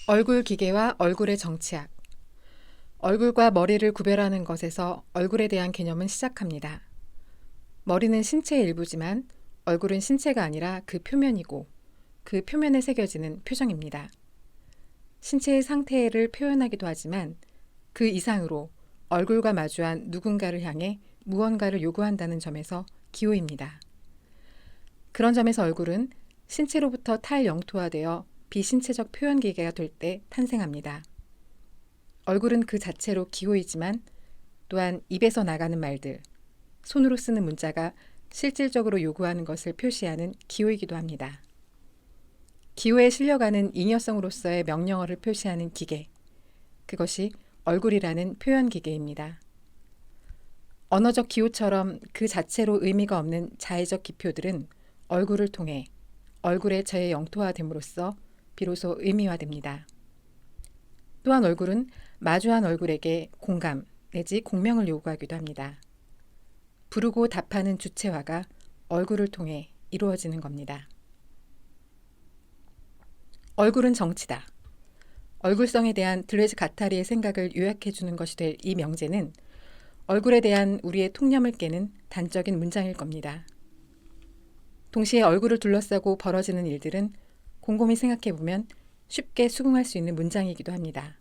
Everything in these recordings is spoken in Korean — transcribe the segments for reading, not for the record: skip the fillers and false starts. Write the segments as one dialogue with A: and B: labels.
A: 얼굴 기계와 얼굴의 정치학. 얼굴과 머리를 구별하는 것에서 얼굴에 대한 개념은 시작합니다. 머리는 신체의 일부지만 얼굴은 신체가 아니라 그 표면이고 그 표면에 새겨지는 표정입니다. 신체의 상태를 표현하기도 하지만 그 이상으로 얼굴과 마주한 누군가를 향해 무언가를 요구한다는 점에서 기호입니다. 그런 점에서 얼굴은 신체로부터 탈영토화되어 비신체적 표현 기계가 될 때 탄생합니다. 얼굴은 그 자체로 기호이지만 또한 입에서 나가는 말들, 손으로 쓰는 문자가 실질적으로 요구하는 것을 표시하는 기호이기도 합니다. 기호에 실려가는 잉여성으로서의 명령어를 표시하는 기계, 그것이 얼굴이라는 표현 기계입니다. 언어적 기호처럼 그 자체로 의미가 없는 자의적 기표들은 얼굴을 통해 얼굴의 재영토화됨으로써 비로소 의미화됩니다. 또한 얼굴은 마주한 얼굴에게 공감 내지 공명을 요구하기도 합니다. 부르고 답하는 주체화가 얼굴을 통해 이루어지는 겁니다. 얼굴은 정치다. 얼굴성에 대한 들레즈 가타리의 생각을 요약해 주는 것이 될 이 명제는 얼굴에 대한 우리의 통념을 깨는 단적인 문장일 겁니다. 동시에 얼굴을 둘러싸고 벌어지는 일들은 곰곰이 생각해보면 쉽게 수긍할 수 있는 문장이기도 합니다.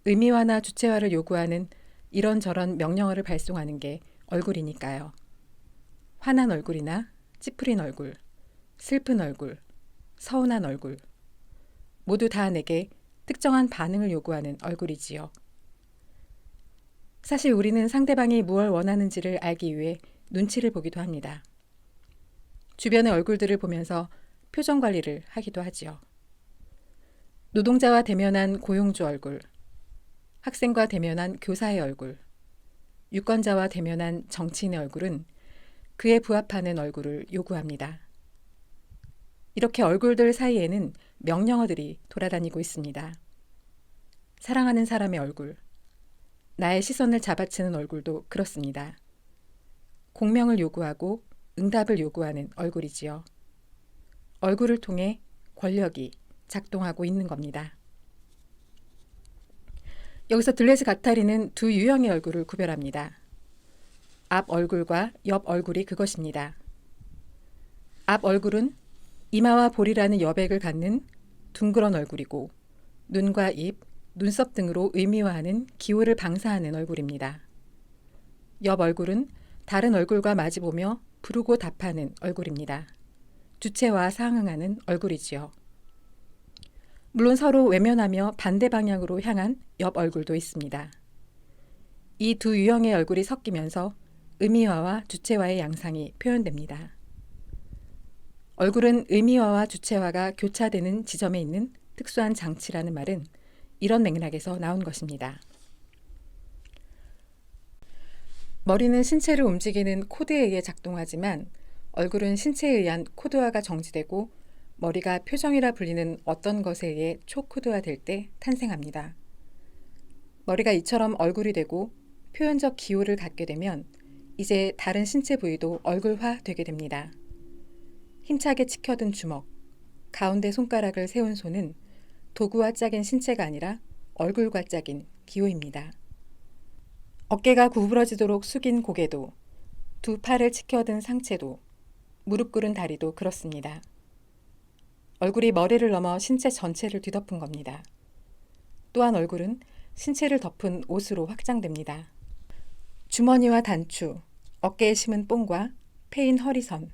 A: 의미화나 주체화를 요구하는 이런저런 명령어를 발송하는 게 얼굴이니까요. 화난 얼굴이나 찌푸린 얼굴, 슬픈 얼굴, 서운한 얼굴, 모두 다 내게 특정한 반응을 요구하는 얼굴이지요. 사실 우리는 상대방이 무엇을 원하는지를 알기 위해 눈치를 보기도 합니다. 주변의 얼굴들을 보면서 표정 관리를 하기도 하지요. 노동자와 대면한 고용주 얼굴, 학생과 대면한 교사의 얼굴, 유권자와 대면한 정치인의 얼굴은 그에 부합하는 얼굴을 요구합니다. 이렇게 얼굴들 사이에는 명령어들이 돌아다니고 있습니다. 사랑하는 사람의 얼굴, 나의 시선을 잡아채는 얼굴도 그렇습니다. 공명을 요구하고 응답을 요구하는 얼굴이지요. 얼굴을 통해 권력이 작동하고 있는 겁니다. 여기서 들레즈 가타리는 두 유형의 얼굴을 구별합니다. 앞 얼굴과 옆 얼굴이 그것입니다. 앞 얼굴은 이마와 볼이라는 여백을 갖는 둥그런 얼굴이고 눈과 입, 눈썹 등으로 의미화하는 기호를 방사하는 얼굴입니다. 옆 얼굴은 다른 얼굴과 마주보며 부르고 답하는 얼굴입니다. 주체와 상응하는 얼굴이지요. 물론 서로 외면하며 반대 방향으로 향한 옆 얼굴도 있습니다. 이 두 유형의 얼굴이 섞이면서 의미화와 주체화의 양상이 표현됩니다. 얼굴은 의미화와 주체화가 교차되는 지점에 있는 특수한 장치라는 말은 이런 맥락에서 나온 것입니다. 머리는 신체를 움직이는 코드에 의해 작동하지만 얼굴은 신체에 의한 코드화가 정지되고 머리가 표정이라 불리는 어떤 것에 의해 초코드화될 때 탄생합니다. 머리가 이처럼 얼굴이 되고 표현적 기호를 갖게 되면 이제 다른 신체 부위도 얼굴화되게 됩니다. 힘차게 치켜든 주먹, 가운데 손가락을 세운 손은 도구와 짝인 신체가 아니라 얼굴과 짝인 기호입니다. 어깨가 구부러지도록 숙인 고개도, 두 팔을 치켜든 상체도, 무릎 꿇은 다리도 그렇습니다. 얼굴이 머리를 넘어 신체 전체를 뒤덮은 겁니다. 또한 얼굴은 신체를 덮은 옷으로 확장됩니다. 주머니와 단추, 어깨에 심은 뽕과 패인 허리선,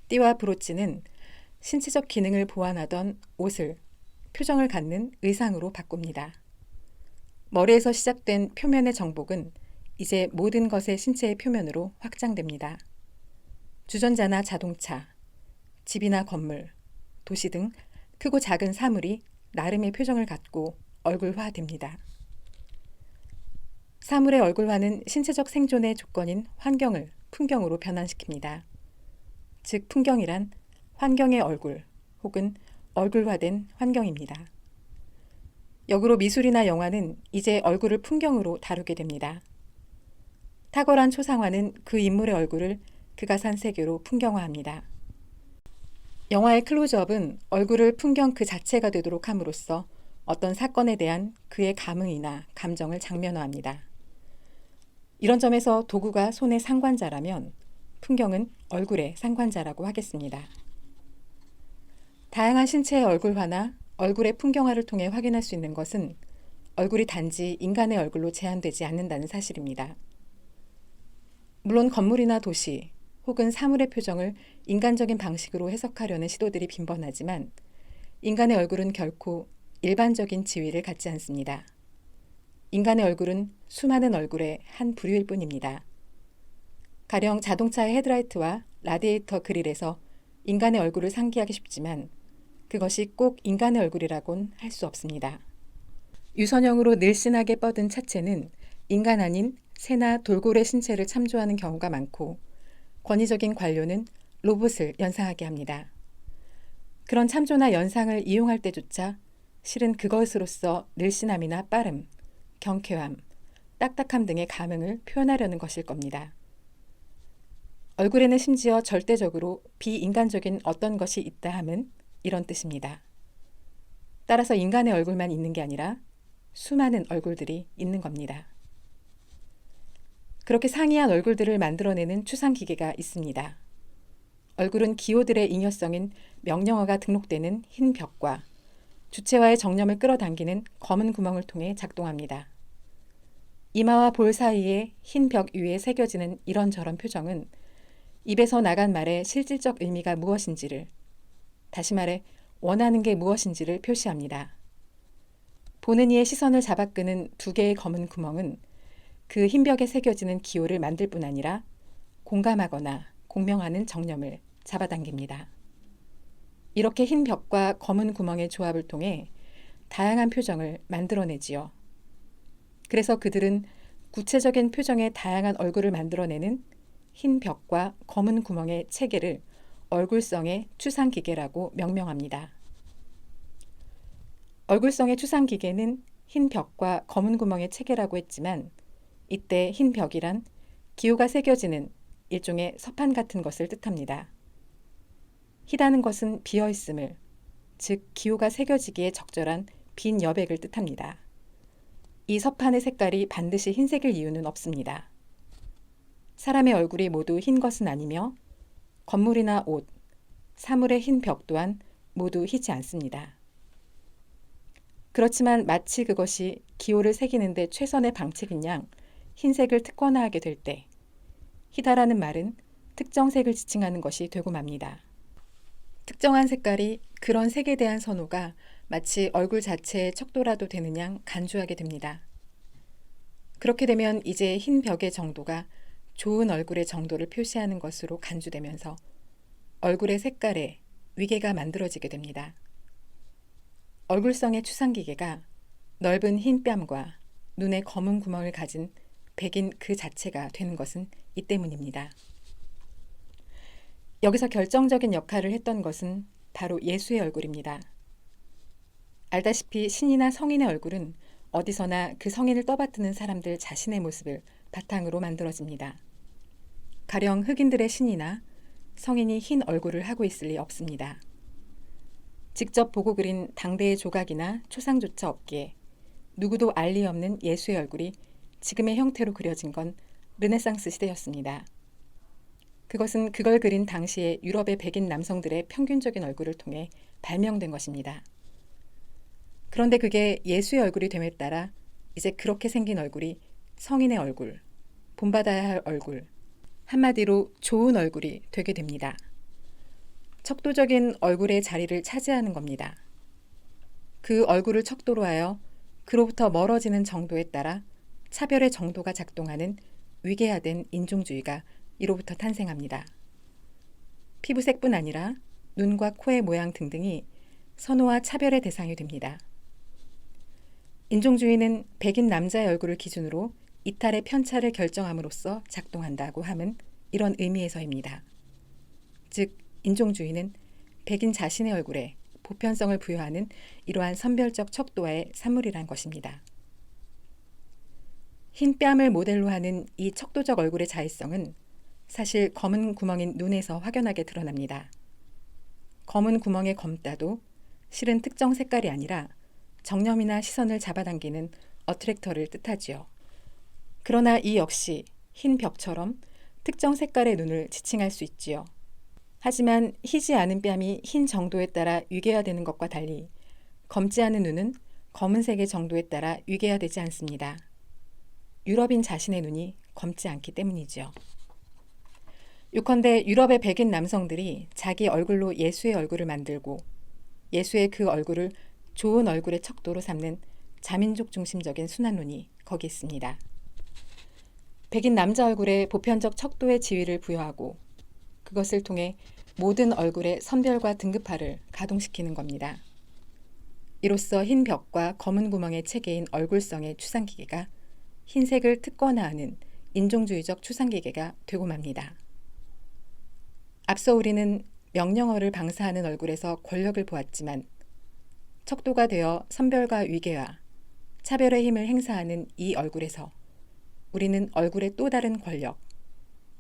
A: 띠와 브로치는 신체적 기능을 보완하던 옷을 표정을 갖는 의상으로 바꿉니다. 머리에서 시작된 표면의 정복은 이제 모든 것의 신체의 표면으로 확장됩니다. 주전자나 자동차, 집이나 건물, 도시 등 크고 작은 사물이 나름의 표정을 갖고 얼굴화됩니다. 사물의 얼굴화는 신체적 생존의 조건인 환경을 풍경으로 변환시킵니다. 즉 풍경이란 환경의 얼굴 혹은 얼굴화된 환경입니다. 역으로 미술이나 영화는 이제 얼굴을 풍경으로 다루게 됩니다. 탁월한 초상화는 그 인물의 얼굴을 그가 산 세계로 풍경화합니다. 영화의 클로즈업은 얼굴을 풍경 그 자체가 되도록 함으로써 어떤 사건에 대한 그의 감흥이나 감정을 장면화합니다. 이런 점에서 도구가 손의 상관자라면 풍경은 얼굴의 상관자라고 하겠습니다. 다양한 신체의 얼굴화나 얼굴의 풍경화를 통해 확인할 수 있는 것은 얼굴이 단지 인간의 얼굴로 제한되지 않는다는 사실입니다. 물론 건물이나 도시 혹은 사물의 표정을 인간적인 방식으로 해석하려는 시도들이 빈번하지만 인간의 얼굴은 결코 일반적인 지위를 갖지 않습니다. 인간의 얼굴은 수많은 얼굴의 한 부류일 뿐입니다. 가령 자동차의 헤드라이트와 라디에이터 그릴에서 인간의 얼굴을 상기하기 쉽지만 그것이 꼭 인간의 얼굴이라곤 할 수 없습니다. 유선형으로 늘씬하게 뻗은 차체는 인간 아닌 새나 돌고래 신체를 참조하는 경우가 많고 권위적인 관료는 로봇을 연상하게 합니다. 그런 참조나 연상을 이용할 때조차 실은 그것으로서 늘씬함이나 빠름, 경쾌함, 딱딱함 등의 감흥을 표현하려는 것일 겁니다. 얼굴에는 심지어 절대적으로 비인간적인 어떤 것이 있다 함은 이런 뜻입니다. 따라서 인간의 얼굴만 있는 게 아니라 수많은 얼굴들이 있는 겁니다. 그렇게 상이한 얼굴들을 만들어내는 추상기계가 있습니다. 얼굴은 기호들의 잉여성인 명령어가 등록되는 흰 벽과 주체와의 정념을 끌어당기는 검은 구멍을 통해 작동합니다. 이마와 볼 사이에 흰 벽 위에 새겨지는 이런저런 표정은 입에서 나간 말의 실질적 의미가 무엇인지를, 다시 말해 원하는 게 무엇인지를 표시합니다. 보는 이의 시선을 잡아끄는 두 개의 검은 구멍은 그 흰 벽에 새겨지는 기호를 만들 뿐 아니라 공감하거나 공명하는 정념을 잡아당깁니다. 이렇게 흰 벽과 검은 구멍의 조합을 통해 다양한 표정을 만들어내지요. 그래서 그들은 구체적인 표정의 다양한 얼굴을 만들어내는 흰 벽과 검은 구멍의 체계를 얼굴성의 추상기계라고 명명합니다. 얼굴성의 추상기계는 흰 벽과 검은 구멍의 체계라고 했지만 이때 흰 벽이란 기호가 새겨지는 일종의 서판 같은 것을 뜻합니다. 희다는 것은 비어있음을, 즉 기호가 새겨지기에 적절한 빈 여백을 뜻합니다. 이 서판의 색깔이 반드시 흰색일 이유는 없습니다. 사람의 얼굴이 모두 흰 것은 아니며 건물이나 옷, 사물의 흰 벽 또한 모두 희지 않습니다. 그렇지만 마치 그것이 기호를 새기는 데 최선의 방책인 양 흰색을 특권화하게 될 때 희다라는 말은 특정 색을 지칭하는 것이 되고 맙니다. 특정한 색깔이 그런 색에 대한 선호가 마치 얼굴 자체의 척도라도 되는 양 간주하게 됩니다. 그렇게 되면 이제 흰 벽의 정도가 좋은 얼굴의 정도를 표시하는 것으로 간주되면서 얼굴의 색깔에 위계가 만들어지게 됩니다. 얼굴성의 추상기계가 넓은 흰 뺨과 눈에 검은 구멍을 가진 백인 그 자체가 되는 것은 이 때문입니다. 여기서 결정적인 역할을 했던 것은 바로 예수의 얼굴입니다. 알다시피 신이나 성인의 얼굴은 어디서나 그 성인을 떠받드는 사람들 자신의 모습을 바탕으로 만들어집니다. 가령 흑인들의 신이나 성인이 흰 얼굴을 하고 있을 리 없습니다. 직접 보고 그린 당대의 조각이나 초상조차 없기에 누구도 알 리 없는 예수의 얼굴이 지금의 형태로 그려진 건 르네상스 시대였습니다. 그것은 그걸 그린 당시의 유럽의 백인 남성들의 평균적인 얼굴을 통해 발명된 것입니다. 그런데 그게 예수의 얼굴이 됨에 따라 이제 그렇게 생긴 얼굴이 성인의 얼굴, 본받아야 할 얼굴, 한마디로 좋은 얼굴이 되게 됩니다. 척도적인 얼굴의 자리를 차지하는 겁니다. 그 얼굴을 척도로 하여 그로부터 멀어지는 정도에 따라 차별의 정도가 작동하는 위계화된 인종주의가 이로부터 탄생합니다. 피부색뿐 아니라 눈과 코의 모양 등등이 선호와 차별의 대상이 됩니다. 인종주의는 백인 남자의 얼굴을 기준으로 이탈의 편차를 결정함으로써 작동한다고 함은 이런 의미에서입니다. 즉 인종주의는 백인 자신의 얼굴에 보편성을 부여하는 이러한 선별적 척도와의 산물이란 것입니다. 흰 뺨을 모델로 하는 이 척도적 얼굴의 자의성은 사실 검은 구멍인 눈에서 확연하게 드러납니다. 검은 구멍의 검다도 실은 특정 색깔이 아니라 정념이나 시선을 잡아당기는 어트랙터를 뜻하지요. 그러나 이 역시 흰 벽처럼 특정 색깔의 눈을 지칭할 수 있지요. 하지만 희지 않은 뺨이 흰 정도에 따라 위계화되는 것과 달리 검지 않은 눈은 검은색의 정도에 따라 위계화되지 않습니다. 유럽인 자신의 눈이 검지 않기 때문이지요. 요컨대 유럽의 백인 남성들이 자기 얼굴로 예수의 얼굴을 만들고 예수의 그 얼굴을 좋은 얼굴의 척도로 삼는 자민족 중심적인 순한 눈이 거기 있습니다. 백인 남자 얼굴에 보편적 척도의 지위를 부여하고 그것을 통해 모든 얼굴의 선별과 등급화를 가동시키는 겁니다. 이로써 흰 벽과 검은 구멍의 체계인 얼굴성의 추상기계가 흰색을 특권화 하는 인종주의적 추상기계가 되고 맙니다. 앞서 우리는 명령어를 방사하는 얼굴에서 권력을 보았지만 척도가 되어 선별과 위계화, 차별의 힘을 행사하는 이 얼굴에서 우리는 얼굴의 또 다른 권력,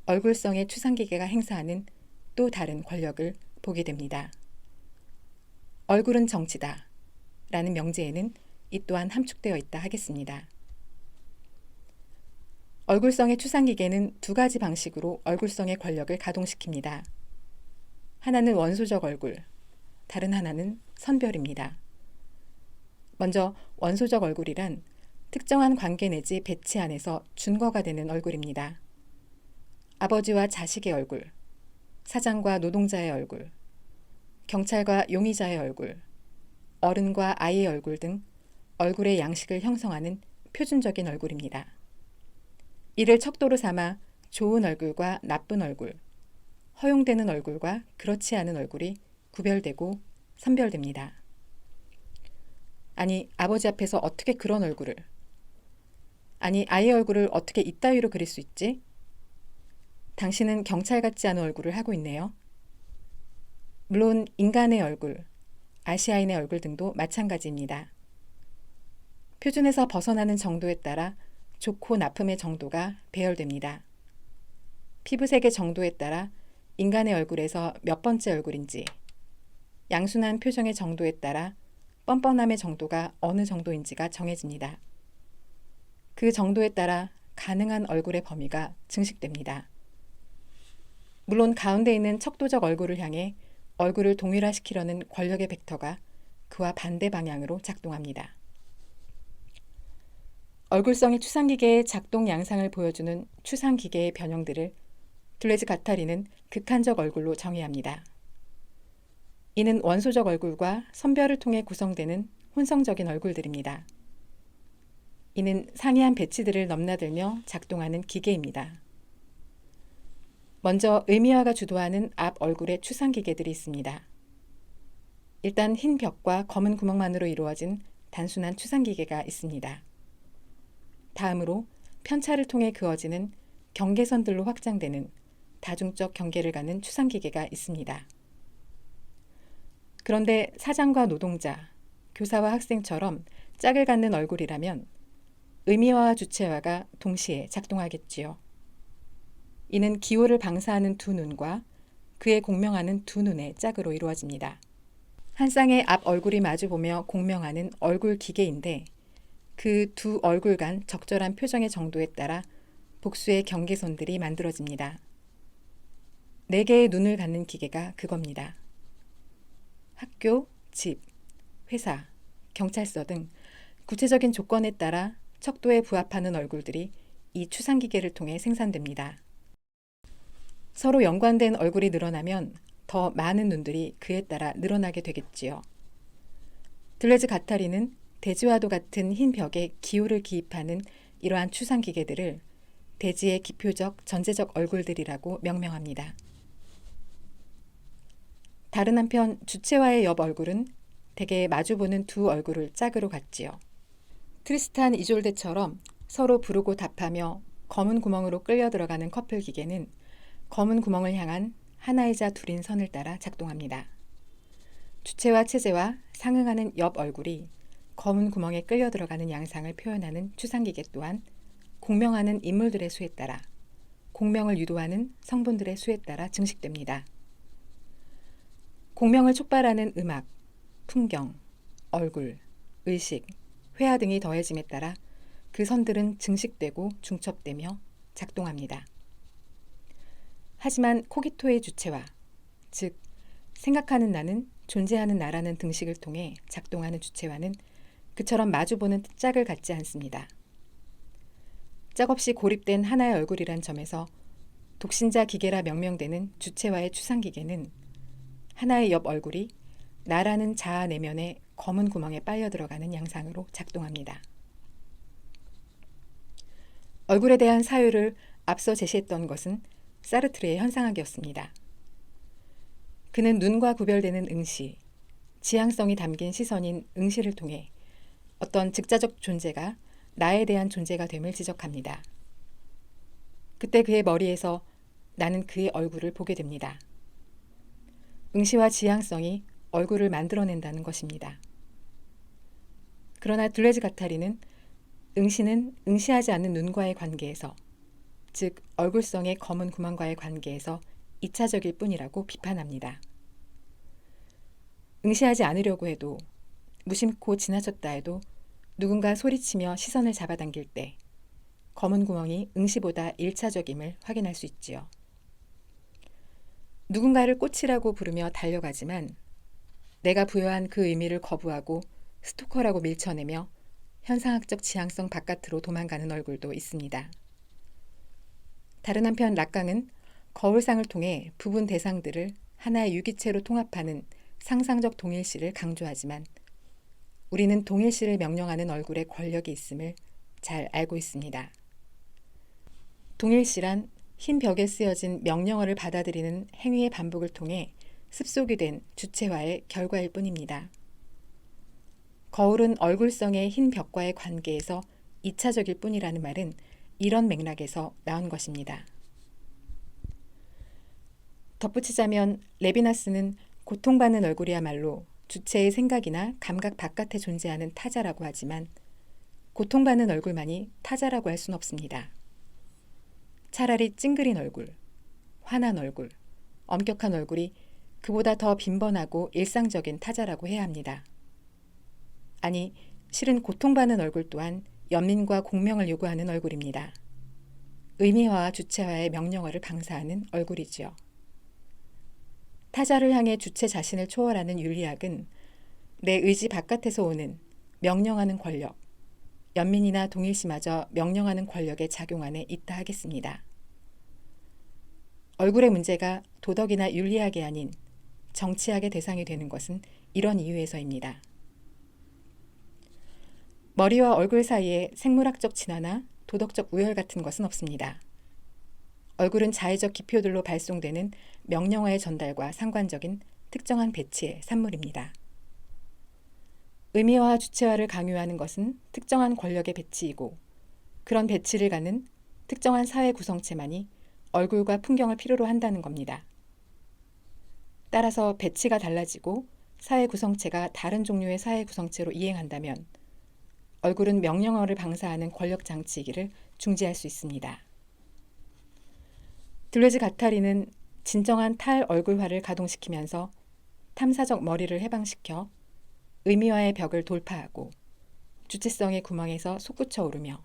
A: 얼굴성의 추상기계가 행사하는 또 다른 권력을 보게 됩니다. 얼굴은 정치다 라는 명제에는 이 또한 함축되어 있다 하겠습니다. 얼굴성의 추상기계는 두 가지 방식으로 얼굴성의 권력을 가동시킵니다. 하나는 원소적 얼굴, 다른 하나는 선별입니다. 먼저 원소적 얼굴이란 특정한 관계 내지 배치 안에서 준거가 되는 얼굴입니다. 아버지와 자식의 얼굴, 사장과 노동자의 얼굴, 경찰과 용의자의 얼굴, 어른과 아이의 얼굴 등 얼굴의 양식을 형성하는 표준적인 얼굴입니다. 이를 척도로 삼아 좋은 얼굴과 나쁜 얼굴, 허용되는 얼굴과 그렇지 않은 얼굴이 구별되고 선별됩니다. 아니, 아버지 앞에서 어떻게 그런 얼굴을, 아니, 아이의 얼굴을 어떻게 이따위로 그릴 수 있지? 당신은 경찰 같지 않은 얼굴을 하고 있네요. 물론 인간의 얼굴, 아시아인의 얼굴 등도 마찬가지입니다. 표준에서 벗어나는 정도에 따라 좋고 나쁨의 정도가 배열됩니다. 피부색의 정도에 따라 인간의 얼굴에서 몇 번째 얼굴인지, 양순한 표정의 정도에 따라 뻔뻔함의 정도가 어느 정도인지가 정해집니다. 그 정도에 따라 가능한 얼굴의 범위가 증식됩니다. 물론 가운데 있는 척도적 얼굴을 향해 얼굴을 동일화시키려는 권력의 벡터가 그와 반대 방향으로 작동합니다. 얼굴성의 추상기계의 작동 양상을 보여주는 추상기계의 변형들을 둘레즈 가타리는 극한적 얼굴로 정의합니다. 이는 원소적 얼굴과 선별을 통해 구성되는 혼성적인 얼굴들입니다. 이는 상이한 배치들을 넘나들며 작동하는 기계입니다. 먼저 의미화가 주도하는 앞 얼굴의 추상기계들이 있습니다. 일단 흰 벽과 검은 구멍만으로 이루어진 단순한 추상기계가 있습니다. 다음으로 편차를 통해 그어지는 경계선들로 확장되는 다중적 경계를 가는 추상기계가 있습니다. 그런데 사장과 노동자, 교사와 학생처럼 짝을 갖는 얼굴이라면 의미화와 주체화가 동시에 작동하겠지요. 이는 기호를 방사하는 두 눈과 그에 공명하는 두 눈의 짝으로 이루어집니다. 한 쌍의 앞 얼굴이 마주보며 공명하는 얼굴 기계인데 그 두 얼굴 간 적절한 표정의 정도에 따라 복수의 경계선들이 만들어집니다. 4개의 눈을 갖는 기계가 그겁니다. 학교, 집, 회사, 경찰서 등 구체적인 조건에 따라 척도에 부합하는 얼굴들이 이 추상기계를 통해 생산됩니다. 서로 연관된 얼굴이 늘어나면 더 많은 눈들이 그에 따라 늘어나게 되겠지요. 둘레즈 가타리는 대지와도 같은 흰 벽에 기호를 기입하는 이러한 추상기계들을 대지의 기표적 전제적 얼굴들이라고 명명합니다. 다른 한편 주체와의 옆 얼굴은 대개 마주보는 두 얼굴을 짝으로 갖지요. 트리스탄 이졸데처럼 서로 부르고 답하며 검은 구멍으로 끌려 들어가는 커플 기계는 검은 구멍을 향한 하나이자 둘인 선을 따라 작동합니다. 주체와 체제와 상응하는 옆 얼굴이 검은 구멍에 끌려 들어가는 양상을 표현하는 추상기계 또한 공명하는 인물들의 수에 따라 공명을 유도하는 성분들의 수에 따라 증식됩니다. 공명을 촉발하는 음악, 풍경, 얼굴, 의식, 회화 등이 더해짐에 따라 그 선들은 증식되고 중첩되며 작동합니다. 하지만 코기토의 주체와, 즉 생각하는 나는 존재하는 나라는 등식을 통해 작동하는 주체와는 그처럼 마주보는 짝을 갖지 않습니다. 짝없이 고립된 하나의 얼굴이란 점에서 독신자 기계라 명명되는 주체와의 추상기계는 하나의 옆 얼굴이 나라는 자아 내면의 검은 구멍에 빨려 들어가는 양상으로 작동합니다. 얼굴에 대한 사유를 앞서 제시했던 것은 사르트르의 현상학이었습니다. 그는 눈과 구별되는 응시, 지향성이 담긴 시선인 응시를 통해 어떤 즉자적 존재가 나에 대한 존재가 됨을 지적합니다. 그때 그의 머리에서 나는 그의 얼굴을 보게 됩니다. 응시와 지향성이 얼굴을 만들어낸다는 것입니다. 그러나 둘레즈 가타리는 응시는 응시하지 않는 눈과의 관계에서, 즉 얼굴성의 검은 구멍과의 관계에서 2차적일 뿐이라고 비판합니다. 응시하지 않으려고 해도, 무심코 지나쳤다 해도 누군가 소리치며 시선을 잡아당길 때 검은 구멍이 응시보다 1차적임을 확인할 수 있지요. 누군가를 꽃이라고 부르며 달려가지만 내가 부여한 그 의미를 거부하고 스토커라고 밀쳐내며 현상학적 지향성 바깥으로 도망가는 얼굴도 있습니다. 다른 한편 락강은 거울상을 통해 부분 대상들을 하나의 유기체로 통합하는 상상적 동일시를 강조하지만 우리는 동일시를 명령하는 얼굴에 권력이 있음을 잘 알고 있습니다. 동일시란 흰 벽에 쓰여진 명령어를 받아들이는 행위의 반복을 통해 습속이 된 주체와의 결과일 뿐입니다. 거울은 얼굴성의 흰 벽과의 관계에서 2차적일 뿐이라는 말은 이런 맥락에서 나온 것입니다. 덧붙이자면 레비나스는 고통받는 얼굴이야말로 주체의 생각이나 감각 바깥에 존재하는 타자라고 하지만 고통받는 얼굴만이 타자라고 할 수는 없습니다. 차라리 찡그린 얼굴, 화난 얼굴, 엄격한 얼굴이 그보다 더 빈번하고 일상적인 타자라고 해야 합니다. 아니, 실은 고통받는 얼굴 또한 연민과 공명을 요구하는 얼굴입니다. 의미화와 주체화의 명령어를 방사하는 얼굴이지요. 타자를 향해 주체 자신을 초월하는 윤리학은 내 의지 바깥에서 오는 명령하는 권력, 연민이나 동일시마저 명령하는 권력의 작용 안에 있다 하겠습니다. 얼굴의 문제가 도덕이나 윤리학이 아닌 정치학의 대상이 되는 것은 이런 이유에서입니다. 머리와 얼굴 사이에 생물학적 진화나 도덕적 우열 같은 것은 없습니다. 얼굴은 자의적 기표들로 발송되는 명령어의 전달과 상관적인 특정한 배치의 산물입니다. 의미화와 주체화를 강요하는 것은 특정한 권력의 배치이고 그런 배치를 가는 특정한 사회 구성체만이 얼굴과 풍경을 필요로 한다는 겁니다. 따라서 배치가 달라지고 사회 구성체가 다른 종류의 사회 구성체로 이행한다면 얼굴은 명령어를 방사하는 권력 장치이기를 중지할 수 있습니다. 둘레즈 가타리는 진정한 탈 얼굴화를 가동시키면서 탐사적 머리를 해방시켜 의미화의 벽을 돌파하고 주체성의 구멍에서 솟구쳐 오르며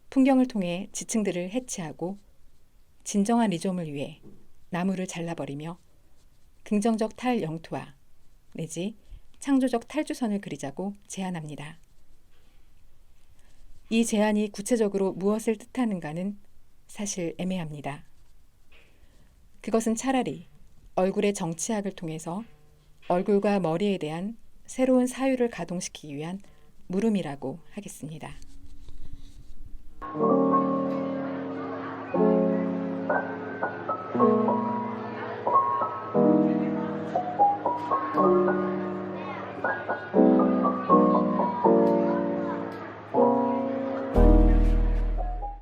A: 풍경을 통해 지층들을 해체하고 진정한 리조움을 위해 나무를 잘라버리며 긍정적 탈영토화 내지 창조적 탈주선을 그리자고 제안합니다. 이 제안이 구체적으로 무엇을 뜻하는가는 사실 애매합니다. 그것은 차라리 얼굴의 정치학을 통해서 얼굴과 머리에 대한 새로운 사유를 가동시키기 위한 물음이라고 하겠습니다.